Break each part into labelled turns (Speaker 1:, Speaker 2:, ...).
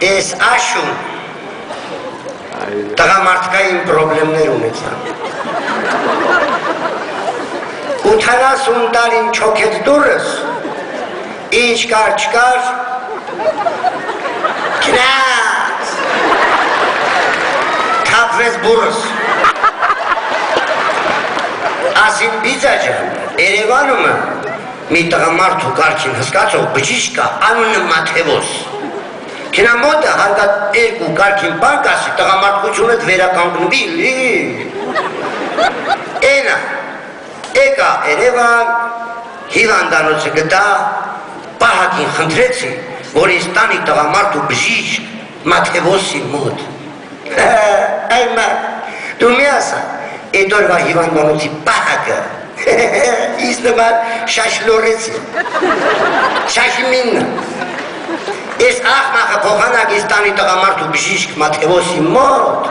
Speaker 1: Ես աշուն տղամարդկային պրոբլեմներ ունեցան 80 տարին չոքեց դուրս ինչ կար չկար կնած թապվեց բուրս ասին բիծա ջան Երևանումը մի տղամարդու կարգին հսկացող բջիջ կա անունը Մաթևոս Կինա մոտը հարգատ երկու կարգին բանկ ասի տղամարդկությունդ վերականգնվի Էնա Եկա Երևան հիվանդանոցը գտա պահակին խնդրեցի որ ինձ տանի տղամարդու բժիշկ Մաթևոսի մոտ Այմա դու մի ասա Այդ օրվա հիվանդանոցի պահակը Իս նման շաշլորեցի Շաշմինը Ես աղմախը փոխանակից տանի տղամարդու բժիշկ Մաթևոսի մոտ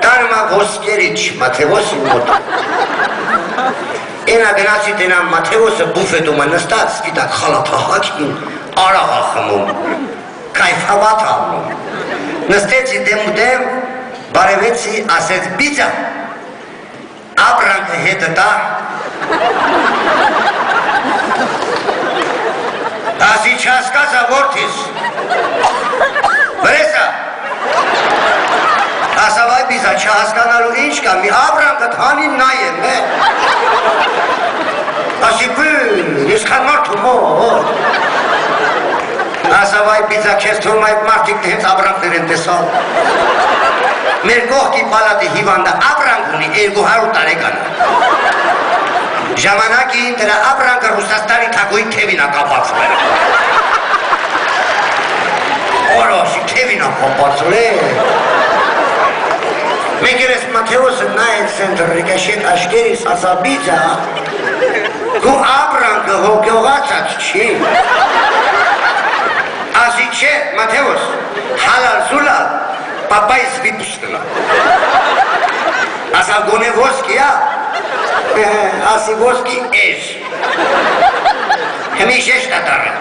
Speaker 1: Տարմա ոսկերիչ Մաթևոսի մոտ Ենա գնացի տենամ Մաթևոսը բուֆետումը նստած Ստիտակ խալաթահակին արաղ ախմում Կայֆավատ աղմում Նստեցի դեմ ու դեմ Բարևեցի ասեց բիծա Ապրանքը հետը տա Ասի չհասկացա որդիս Վրեսա Ասավայ բիզա չհասկանալու ինչ կա մի ապրանքդ հանին նայեմ Ասի բույն ես կան մարդու մոտ Ասավայ բիզա քեզ թվում այդ մարդիկն հենց ապրանքներ են տեսալ Մեր կողքի պալատի հիվանդը ապրանք ունի 200 տարեկան Ժամանակին դրա ապրանքը Ռուսաստանի թագուհի Քևինա կապացվել Օրոշի Քևինա կապացվել Մեկ երես Մաթևոսը նայեց սենտր ռիկաշետ աշկերիս ասաբիծա Քու ապրանքը հոգյողացած չի Ասի չէ Մաթևոս հալալ զուլալ Պապայս վիպուստնա Ասա գոնե ոսկի Ասի ոսկի էժ Հմի շեշտ ատարը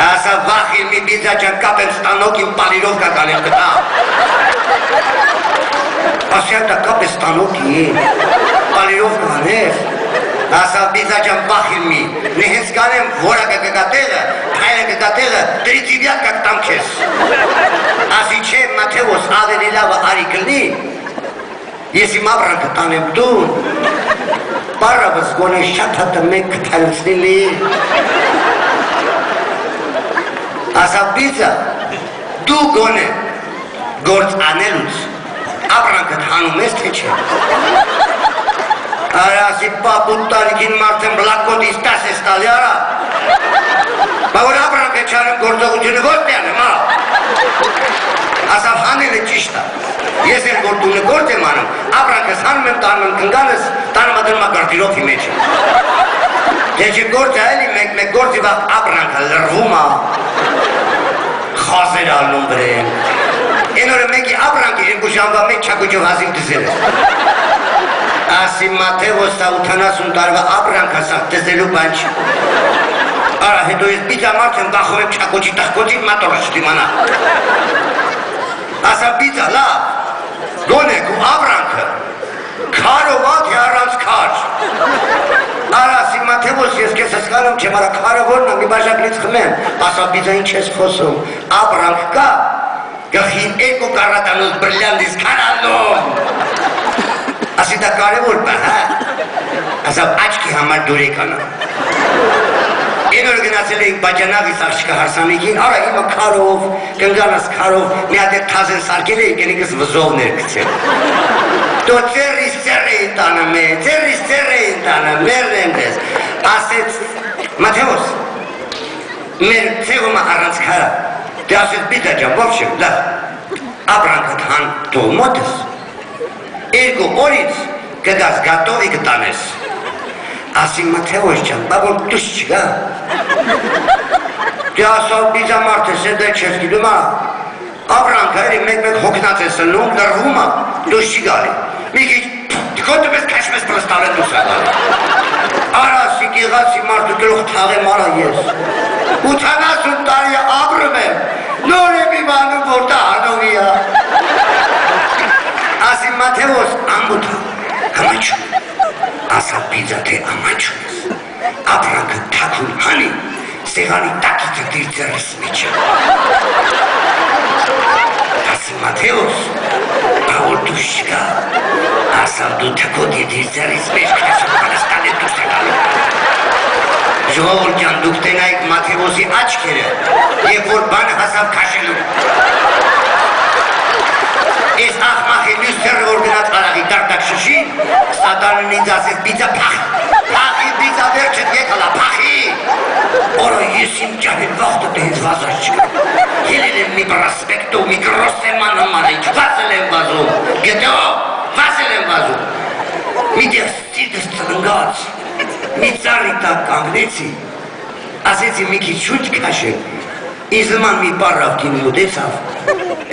Speaker 1: Ասա վախին մի բիծա ճան կապեմ ստանոքին պալիրով կականել կտա Ասի ատա կապ է ստանոքի Պալիրով կաներ Ասա բիծա ճան վախին մի Նեհենց կանեմ որակը կկատեղը Հայրը կկատեղը տրիցիվյատ կակտամ քեզ Ասի չէ Մաթևոս ավելի լավը արի կլնի Ես իմ ապրանքը տանեմ դուն Պարավս գոնե շատ հատը մեկ կթալցնիլի Ասա բիծա դու գոնե գործ անելուց ապրանքդ հանում ես թե չէ Արա ասի պապուտ տարիքին մարդեն բլակոտից տաս ես տալի արա Բա որ ապրանքը չարեմ գործողությունը գործ նյանեմ Ասավ հանել է ճիշտ Ես էլ որ դունը գործ եմ անում ապրանքս հանում եմ տանում եմ կնգանս տանում ադնում ագարդիրովի մեջ Դե չէ գործ է էլի մեկ գործի վաղ ապրանքը լրվում Խազեր ալնում բրեմ Են օրը մեկի ապրանքի երկու ժամվա մեջ չակուջով հազիվ դզել է Ասի Մաթևոսը 80 տարվա ապրանք ասավ դզելու բան չի Արա հետո ես բիծա մարդ եմ կախում եմ չակոջի տախկոցի մատորը չդիմանա Ասա բիծա լավ գոնե կու ապրանքը քարովատ է առանց քար Արա ասի Մաթևոս ես կես հասկանում չեմ արա քարը որն է մի բաժակլից խմեմ Ասա բիծա ինչ ես խոսում ապրանք կա գխին երկու կարատանոց բրլյանդից քարանում Ասի դա կարևոր բան հա Ասա աչքի համար դուրեկանա Են որ գնացել էինք բաջանավից աղջկա հարսանիքին, արա իմը քարով, կնգանաս քարով, մի հատ է թազեն սարկել էինք, ենիկս վզովներ գցել Դո ծերրիս ծեր էին տանը մեր, ծերրիս ծեր էին տանը, մերն եմ դես Ասեց, Մաթևոս, մեր ծեղումը առանց քարա Դե ասեց բիտա ջան, ոբշեմ, լավ, ապրանքդ հան դու մոտս Երկու օրից կգաս գատովի կտանես Ասի Մաթևոս ջան, բա որ դուս չգա Դե ասավ բիծա մարդես է դե չես գիլում ապրանքը էրի մեկ հոգնած է սնում, լրվում դուս չի գալի Մի քիչ դիքոտը մեզ կաշմես պրստալ են դուս աղալ Արա ասի կեղացի մարդու գրող թաղեմ արա ես 80 տարի ապրում եմ գիծա թե ամանչուն ես, ապրանքը թաքուն հանի, սեղանի տակիցը դիր ձեռս մեջ է։ Ասի Մաթեոս, բավոր դուս չկա, ասավ դու թքոդի դիր ձեռիս մեջ քեզ Պալեստան է դուս է գալու։ Ժողովուրդ ջան, դուք տենայիք Մաթեոսի աչքերը, երբ որ բան հասավ քաշելու։ Ես աղմախի մյուս ձեռը որ գնաց արաղի դարտակ շշին, սատանն ինձ ասեց բիծա փախի բիծա վերջդ եկալա, փախի։ Որը ես իմ ճահել վաղտը դե հենց վազած չկա։ Ելել եմ մի պրասպեկտով, մի գրոսեման հմանիչ, վազել եմ վազում, գետո, վազել եմ վազում։ Մի դեղ ստիդս ծնգաց, մի ծարի տակ կանգնեցի, ասեցի մի քիչ շուտ քաշել, ինձ նման մի պարավքին մուտեցավ,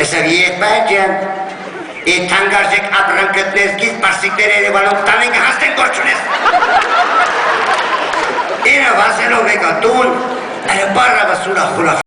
Speaker 1: ասավ եղբայր ջան, Եվ թանգարժեք ապրանք գտնես գիզ պարսիկներ Երևանում տանենք հասնենք գործ ունես։ Ինը վազելով եկա տուն, այլ պարավը սուրախ խուրախ